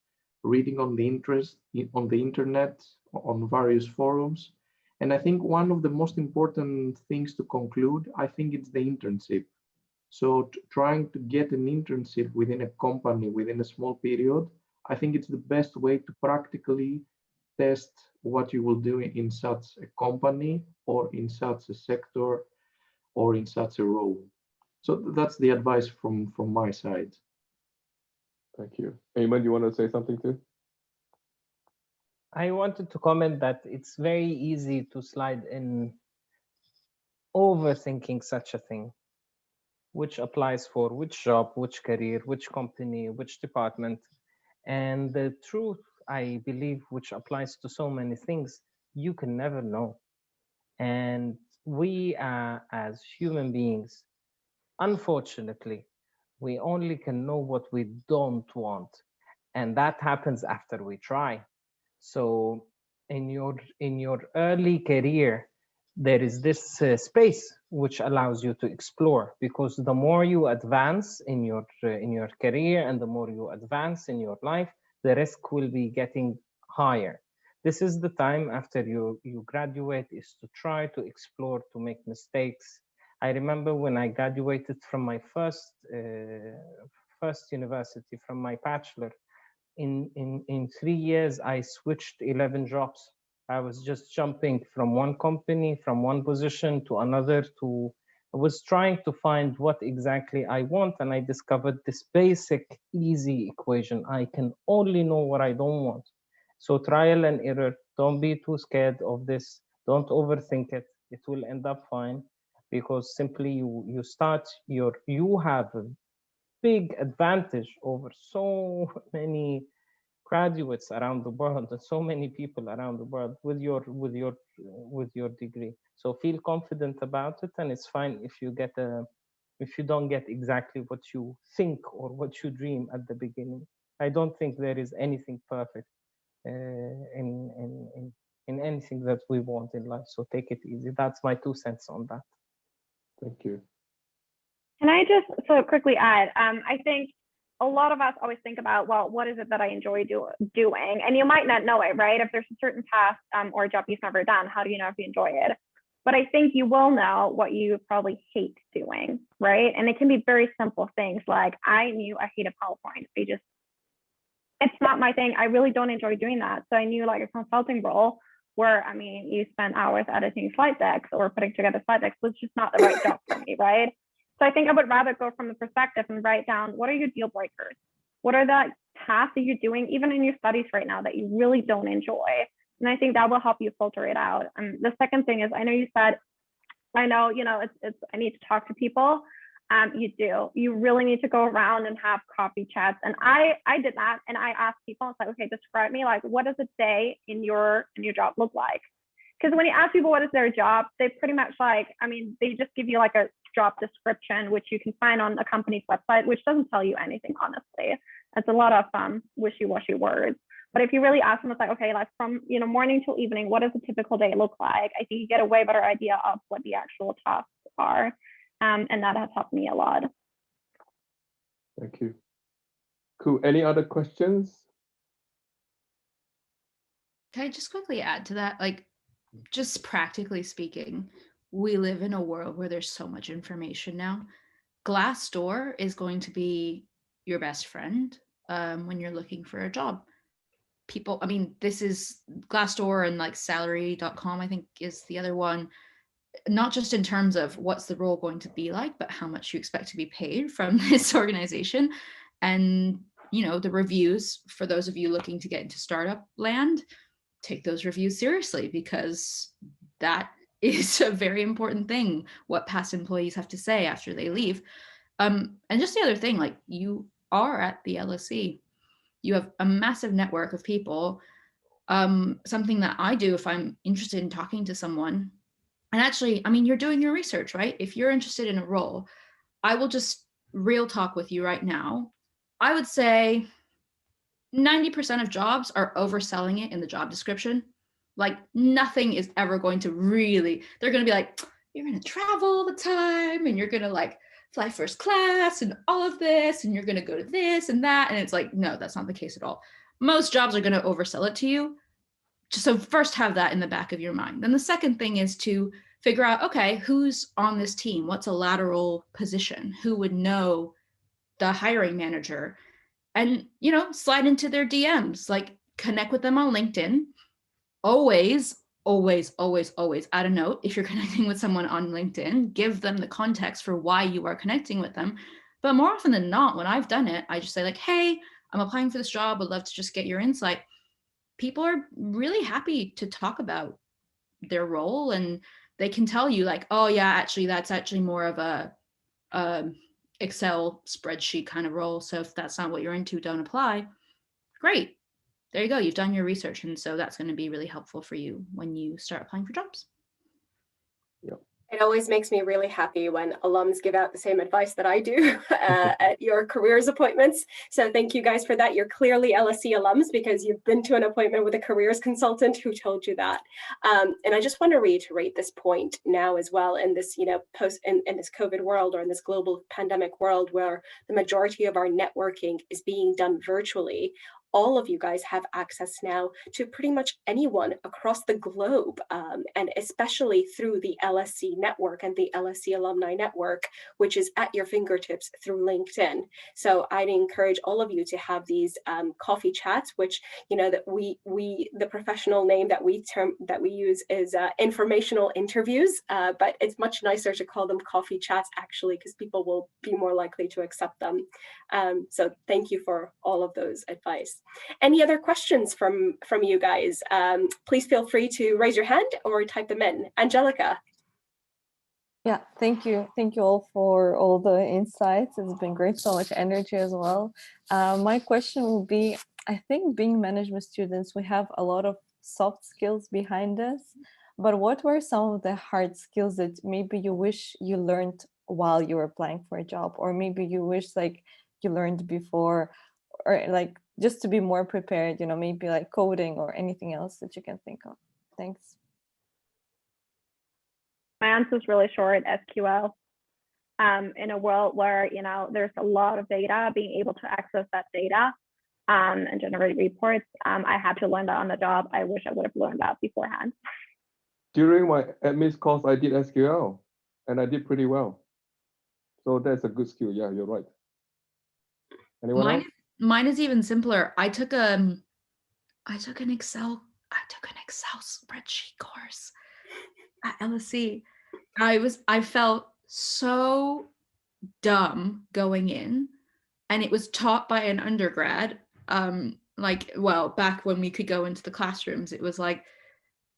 reading on the internet, on various forums. And I think one of the most important things to conclude, I think it's the internship. So trying to get an internship within a company within a small period, I think it's the best way to practically test what you will do in such a company or in such a sector or in such a role. So that's the advice from my side. Thank you. Ayman, you want to say something too? I wanted to comment that it's very easy to slide in overthinking such a thing, which applies for which job, which career, which company, which department. And the truth, I believe, which applies to so many things, you can never know. And we as human beings, unfortunately, we only can know what we don't want. And that happens after we try. So in your early career, there is this space which allows you to explore, because the more you advance in your career and the more you advance in your life, the risk will be getting higher. This is the time after you graduate, is to try to explore, to make mistakes. I remember when I graduated from my first university, from my bachelor, in 3 years, I switched 11 jobs. I was just jumping from one company, from one position to another. I was trying to find what exactly I want, and I discovered this basic, easy equation. I can only know what I don't want. So trial and error. Don't be too scared of this. Don't overthink it. It will end up fine, because simply you have a big advantage over so many graduates around the world and so many people around the world with your degree. So feel confident about it, and it's fine if you don't get exactly what you think or what you dream at the beginning. I don't think there is anything perfect in anything that we want in life. So take it easy. That's my 2 cents on that. Thank you. Can I just so quickly add? I think a lot of us always think about, well, what is it that I enjoy doing? And you might not know it, right? If there's a certain task or a job you've never done, how do you know if you enjoy it? But I think you will know what you probably hate doing, right? And it can be very simple things like, I knew I hated PowerPoint. It's not my thing. I really don't enjoy doing that. So I knew like a consulting role where, I mean, you spend hours editing slide decks or putting together slide decks was just not the right job for me, right? So I think I would rather go from the perspective and write down, what are your deal breakers? What are the tasks that you're doing, even in your studies right now, that you really don't enjoy? And I think that will help you filter it out. And the second thing is, I know you said, I know, I need to talk to people. You do. You really need to go around and have coffee chats. And I did that, and I asked people, it's like, okay, describe me, like, what does a day in your job look like? Because when you ask people what is their job, they pretty much they just give you like a job description, which you can find on a company's website, which doesn't tell you anything, honestly. It's a lot of wishy-washy words. But if you really ask them, it's like, okay, like from morning till evening, what does a typical day look like? I think you get a way better idea of what the actual tasks are. And that has helped me a lot. Thank you. Cool. Any other questions? Can I just quickly add to that? Like, just practically speaking, we live in a world where there's so much information now. Glassdoor is going to be your best friend when you're looking for a job. People, I mean, this is Glassdoor, and like salary.com, I think, is the other one. Not just in terms of what's the role going to be like, but how much you expect to be paid from this organization. And, the reviews, for those of you looking to get into startup land, take those reviews seriously, because that is a very important thing, what past employees have to say after they leave. And just the other thing, like, you are at the LSE. You have a massive network of people. Something that I do if I'm interested in talking to someone, and actually, I mean, you're doing your research, right? If you're interested in a role, I will just real talk with you right now. I would say 90% of jobs are overselling it in the job description. Like, nothing is ever going to really, they're going to be like, you're going to travel all the time and you're going to like fly first class and all of this, and you're going to go to this and that. And it's like, no, that's not the case at all. Most jobs are going to oversell it to you. So first have that in the back of your mind. Then the second thing is to figure out, okay, who's on this team? What's a lateral position? Who would know the hiring manager? And, you know, slide into their DMs, like connect with them on LinkedIn. Always, always, always, always add a note. If you're connecting with someone on LinkedIn, give them the context for why you are connecting with them. But more often than not, when I've done it, I just say like, hey, I'm applying for this job. I'd love to just get your insight. People are really happy to talk about their role, and they can tell you like, oh yeah, actually, that's actually more of a Excel spreadsheet kind of role. So if that's not what you're into, don't apply. Great. There you go. You've done your research. And so that's going to be really helpful for you when you start applying for jobs. Yep. It always makes me really happy when alums give out the same advice that I do at your careers appointments. So thank you guys for that. You're clearly LSE alums because you've been to an appointment with a careers consultant who told you that. And I just want to reiterate this point now as well in this, you know, in this COVID world or in this global pandemic world where the majority of our networking is being done virtually. All of you guys have access now to pretty much anyone across the globe, and especially through the LSE network and the LSE Alumni Network, which is at your fingertips through LinkedIn. So I'd encourage all of you to have these coffee chats, which, you know, that the professional name that we use is informational interviews, but it's much nicer to call them coffee chats actually, because people will be more likely to accept them. So thank you for all of those advice. Any other questions from you guys? Please feel free to raise your hand or type them in. Angelica. Yeah, thank you. Thank you all for all the insights. It's been great, so much energy as well. My question will be, I think being management students, we have a lot of soft skills behind us, but what were some of the hard skills that maybe you wish you learned while you were applying for a job, or maybe you wish like you learned before, or like just to be more prepared, you know, maybe like coding or anything else that you can think of? Thanks. My answer is really short: SQL. In a world where, you know, there's a lot of data, being able to access that data and generate reports, I had to learn that on the job. I wish I would have learned that beforehand. During my admin course, I did SQL and I did pretty well. So that's a good skill. Yeah, you're right. Anyone else? Mine is even simpler. I took an Excel spreadsheet course at LSE. I felt so dumb going in, and it was taught by an undergrad. Like, well, back when we could go into the classrooms, it was like,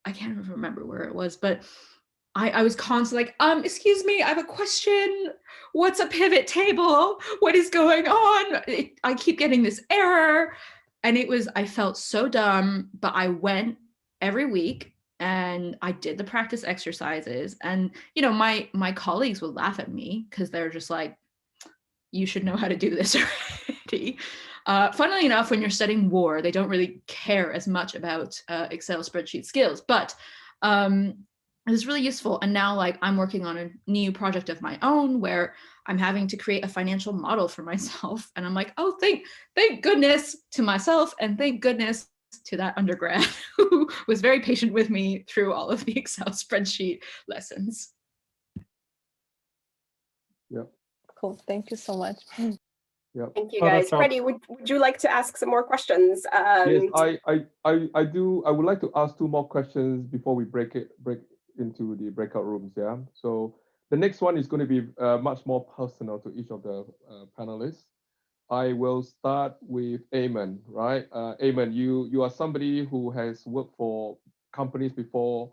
I can't even remember where it was, but I was constantly like, excuse me, I have a question. What's a pivot table? What is going on? I keep getting this error. And I felt so dumb, but I went every week and I did the practice exercises. And, you know, my colleagues would laugh at me because they're just like, you should know how to do this already. Funnily enough, when you're studying war, they don't really care as much about Excel spreadsheet skills, but it was really useful. And now, like, I'm working on a new project of my own where I'm having to create a financial model for myself. And I'm like, oh, thank goodness to myself, and thank goodness to that undergrad who was very patient with me through all of the Excel spreadsheet lessons. Yeah. Cool. Thank you so much. Yeah. Thank you, guys. Freddie, would you like to ask some more questions? Yes, I do. I would like to ask two more questions before we break into the breakout rooms. Yeah. So the next one is going to be much more personal to each of the panelists. I will start with Ayman. Right, Ayman, you are somebody who has worked for companies before,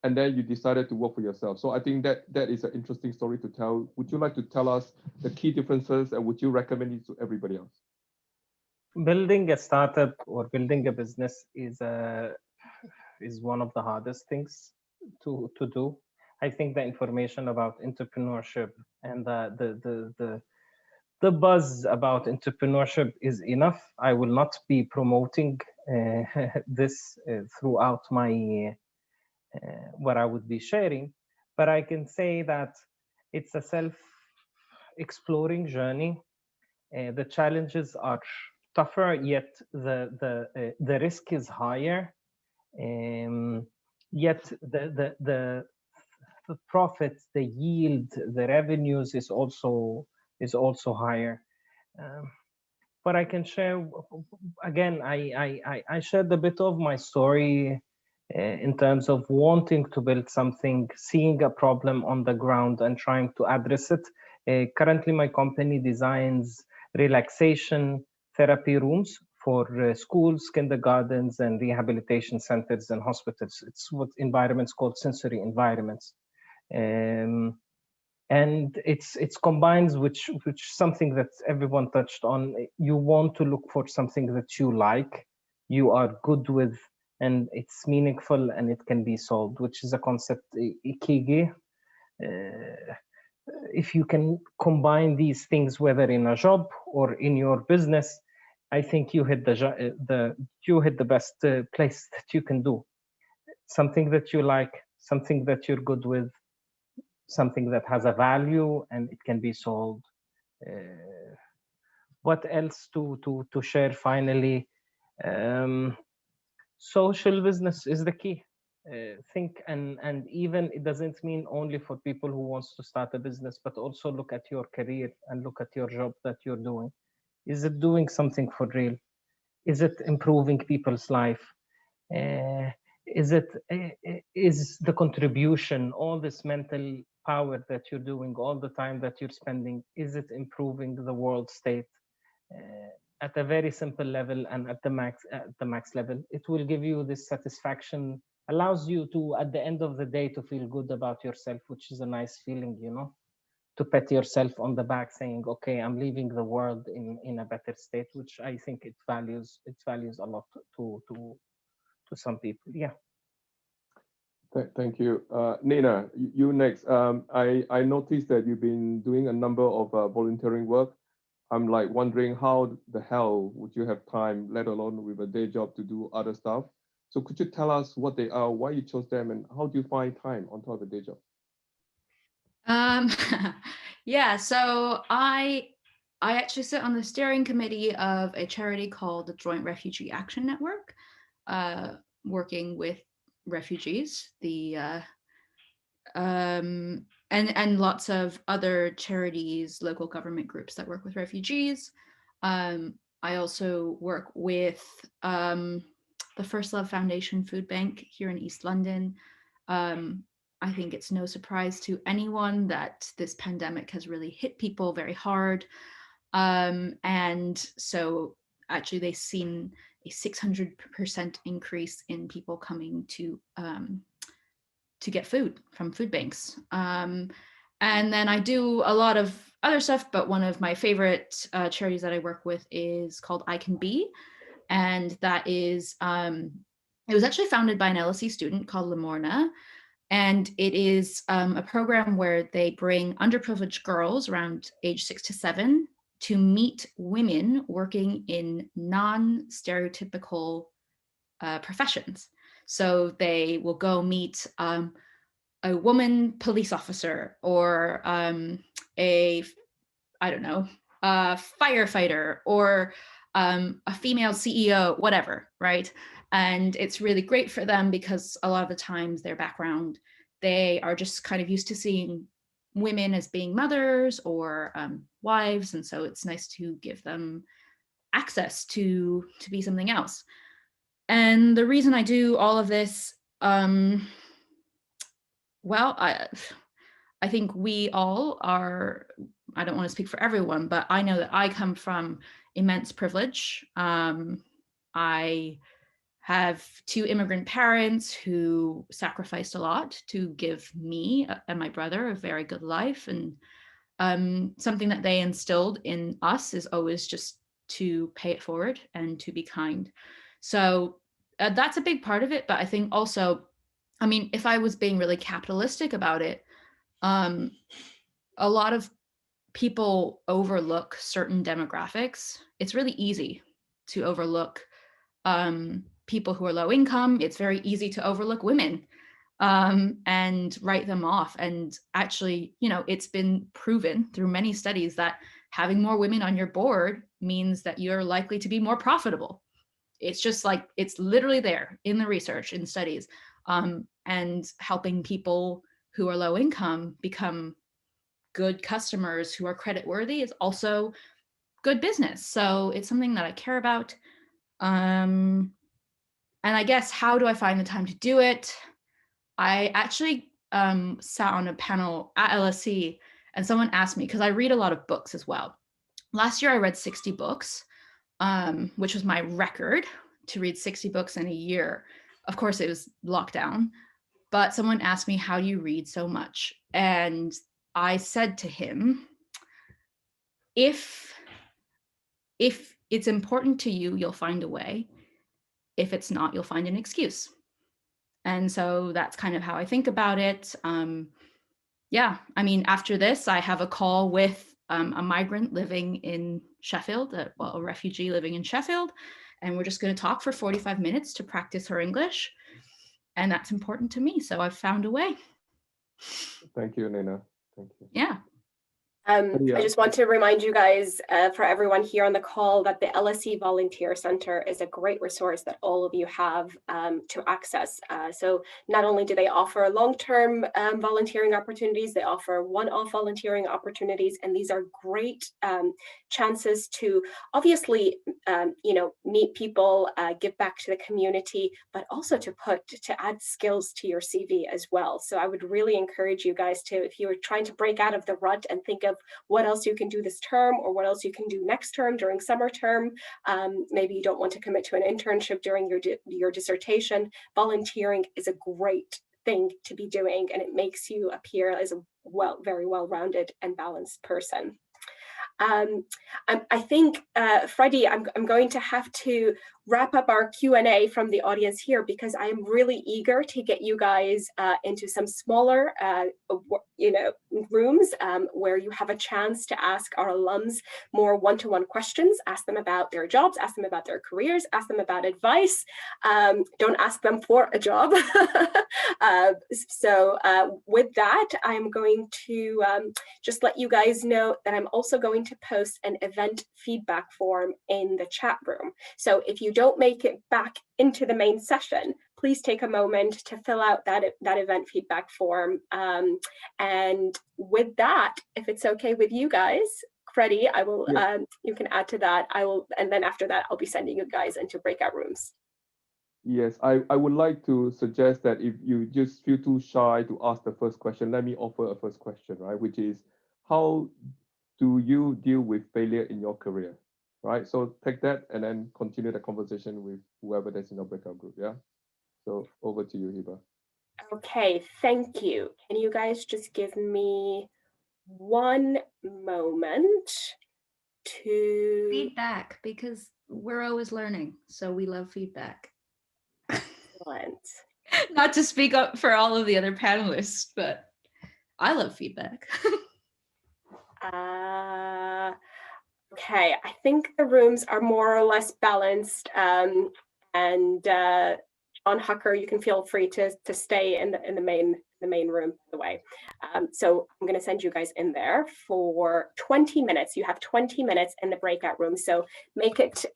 and then you decided to work for yourself. So I think that is an interesting story to tell. Would you like to tell us the key differences, and would you recommend it to everybody else? Building a startup or building a business is one of the hardest things to do. I think the information about entrepreneurship and the buzz about entrepreneurship is enough. I will not be promoting this throughout my what I would be sharing, but I can say that it's a self-exploring journey. The challenges are tougher, yet the risk is higher. Yet the profits, the yield, the revenues is also higher. But I can share again. I shared a bit of my story in terms of wanting to build something, seeing a problem on the ground and trying to address it. Currently, my company designs relaxation therapy rooms for schools, kindergartens, and rehabilitation centers and hospitals. It's what environments called sensory environments. And it's combines which something that everyone touched on. You want to look for something that you like, you are good with, and it's meaningful and it can be solved, which is a concept, ikigai. If you can combine these things, whether in a job or in your business, I think you hit the best place that you can do. Something that you like, something that you're good with, something that has a value and it can be sold. What else to share finally? Social business is the key. Think and even it doesn't mean only for people who wants to start a business, but also look at your career and look at your job that you're doing. Is it doing something for real? Is it improving people's life? Is the contribution, all this mental power that you're doing, all the time that you're spending, is it improving the world state? At a very simple level and at the max level, it will give you this satisfaction, allows you to, at the end of the day, to feel good about yourself, which is a nice feeling, you know, to pat yourself on the back saying, okay, I'm leaving the world in a better state, which I think it values a lot to some people. Yeah. Thank you. Nina, you next. I noticed that you've been doing a number of volunteering work. I'm like wondering how the hell would you have time, let alone with a day job, to do other stuff? So could you tell us what they are, why you chose them, and how do you find time on top of a day job? Yeah, so I actually sit on the steering committee of a charity called the Joint Refugee Action Network, working with refugees, and lots of other charities, local government groups that work with refugees. I also work with the First Love Foundation Food Bank here in East London. I think it's no surprise to anyone that this pandemic has really hit people very hard. And so actually they've seen a 600% increase in people coming to get food from food banks. And then I do a lot of other stuff, but one of my favorite charities that I work with is called I Can Be. And that is, it was actually founded by an LSE student called Lamorna. And it is a program where they bring underprivileged girls around age 6 to 7 to meet women working in non-stereotypical professions. So they will go meet a woman police officer or a firefighter or a female CEO, whatever, right? And it's really great for them because a lot of the times their background, they are just kind of used to seeing women as being mothers or wives. And so it's nice to give them access to be something else. And the reason I do all of this, well, I think we all are, I don't want to speak for everyone, but I know that I come from immense privilege. I have two immigrant parents who sacrificed a lot to give me and my brother a very good life. And something that they instilled in us is always just to pay it forward and to be kind. So that's a big part of it. But I think also, I mean, if I was being really capitalistic about it, a lot of people overlook certain demographics. It's really easy to overlook people who are low income. It's very easy to overlook women and write them off. And actually, you know, it's been proven through many studies that having more women on your board means that you're likely to be more profitable. It's just like, it's literally there in the research, in studies, and helping people who are low income become good customers who are credit worthy is also good business. So it's something that I care about. And I guess, how do I find the time to do it? I actually sat on a panel at LSE, and someone asked me, because I read a lot of books as well. Last year I read 60 books, which was my record, to read 60 books in a year. Of course, it was lockdown, but someone asked me, how do you read so much? And I said to him, if it's important to you, you'll find a way. If it's not, you'll find an excuse. And so that's kind of how I think about it. Yeah, I mean, after this, I have a call with a migrant living in Sheffield, a refugee living in Sheffield, and we're just going to talk for 45 minutes to practice her English. And that's important to me, so I've found a way. Thank you, Nina. Thank you. Yeah. I just want to remind you guys, for everyone here on the call, that the LSE Volunteer Center is a great resource that all of you have to access. So not only do they offer long-term volunteering opportunities, they offer one-off volunteering opportunities, and these are great chances to obviously, you know, meet people, give back to the community, but also to add skills to your CV as well. So I would really encourage you guys to, if you're trying to break out of the rut and think of what else you can do this term or what else you can do next term during summer term. Maybe you don't want to commit to an internship during your dissertation. Volunteering is a great thing to be doing, and it makes you appear as a very well-rounded and balanced person. I think, Freddie, I'm going to have to wrap up our Q&A from the audience here, because I am really eager to get you guys into some smaller, you know, rooms where you have a chance to ask our alums more one-to-one questions. Ask them about their jobs, ask them about their careers, ask them about advice. Don't ask them for a job. So with that, I'm going to just let you guys know that I'm also going to post an event feedback form in the chat room. So if you don't make it back into the main session, please take a moment to fill out that event feedback form. And with that, if it's okay with you guys, Freddie, I will, yeah. You can add to that. I will, and then after that, I'll be sending you guys into breakout rooms. Yes, I would like to suggest that if you just feel too shy to ask the first question, let me offer a first question, right? Which is, how do you deal with failure in your career, right? So take that and then continue the conversation with whoever that's in your breakout group, yeah? So over to you, Hiba. Okay, thank you. Can you guys just give me one moment to... Feedback, because we're always learning, so we love feedback. Excellent. Not to speak up for all of the other panelists, but I love feedback. Okay, I think the rooms are more or less balanced, and John Hucker, you can feel free to stay in the main room, by the way. So I'm going to send you guys in there for 20 minutes. You have 20 minutes in the breakout room, so make it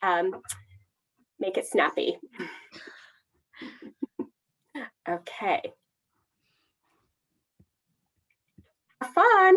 snappy. Okay. Have fun.